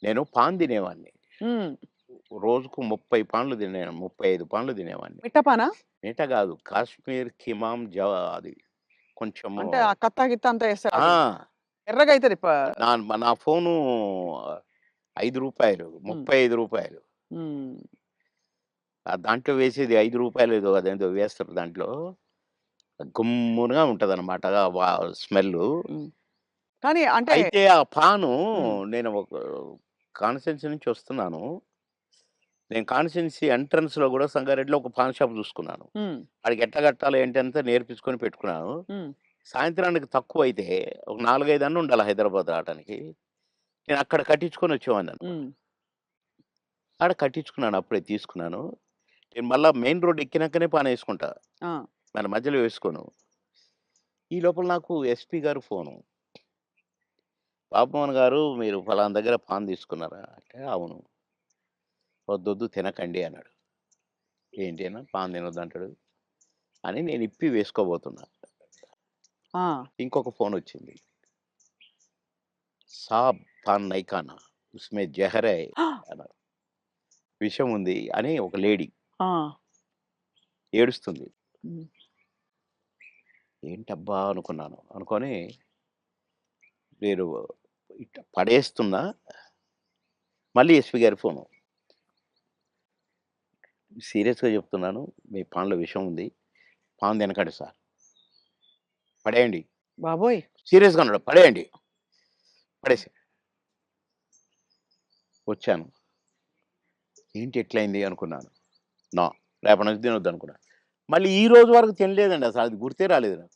నేను పాన్ తినేవాడిని. హ్మ్. రోజుకు 30 పాన్లు 35 పాన్లు తినేవాడిని. మిట్టపానా? మిగతా కాదు. కాశ్మీర్ కిమామ్ అది కొంచెము అంటే ఆ కత్తా గిత్తా అంతా ఏస్తారు అది. ఆ! ఎర్రగయితది నా ఫోను రూ. 5 రూ. హ్మ్. 35. హ్మ్. దాంట్లో వేసేది రూ. 5 ఏదో అదేదో వేస్తారు దాంట్లో. గుమ్మునగా ఉంటదనమాట. స్మెల్లు. హ్మ్. కానీ అంటే అయితే ఆ పాను హ్మ్. నేను ఒక కాన్స్టిట్యున్సీ నుంచి వస్తున్నాను. నేను కాన్స్టిట్యున్సీ ఎంట్రన్స్‌లో గూడా సంగారెడ్డిలో ఒక పాన్ షాప్ చూసుకున్నాను. హ్మ్. ఆడికి ఎట్లా కట్టాలి ఏంటి అంతా నేర్పించుకొని పెట్టుకున్నాను. హ్మ్. సాయంత్రానికి తక్కువైతే ఒక 4, 5 అన్న ఉండాలి హైదరాబాద్ రావటానికి. నేను అక్కడ కట్టించుకొని వచ్చేవాడిననమాట. హ్మ్. ఆడ కట్టించుకున్నాను. అప్పుడే తీసుకున్నాను. నేను మళ్ళా మెయిన్ రోడ్ ఎక్కినాకనే పానేసుకుంటా. ఆ! మన మధ్యలో వేసుకోను. ఈ లోపల నాకు ఎస్పీ గారు ఫోను. "బాబుమోహన్ గారు మీరు ఫలానా దగ్గర పాన్ తీసుకున్నారా?" అంటే, "అవును." "వద్దొద్దు తినకండి" అన్నాడు. ఏంటి అన్నా పాన్ తినొద్దంటాడు అని నేను ఇప్పి వేసుకోబోతున్నా. ఆ! ఇంకొక ఫోనొచ్చింది. "సాబ్ పాన్ నహీ ఖానా ఉస్మే జహర్ హై" అన్నారు. విషం ఉంది అని ఒక లేడీ ఆ! ఏడుస్తుంది. హ్మ్. ఏంటబ్బా! అనుకున్నాను. అనుకోని నేను ఇట్ట పడేస్తున్నా. మళ్ళీ ఎస్పీ గారి ఫోను. "సీరియస్‌గా చెప్తున్నాను. మీ పాన్‌లో విషం ఉంది. పాన్ తినకండి సార్. పడేయండి." బాబోయ్! సీరియస్‌గా అన్నాడు. "పడేయండి." పడేసా. వచ్చాను. ఏంటి ఇట్లయింది అనుకున్నాను. నో. రేపటి నుంచి తినొద్దనుకున్నా. మళ్ళీ ఈ రోజు వరకు తినలేదండి అసలు. అది గుర్తే రాలేదు నాకు.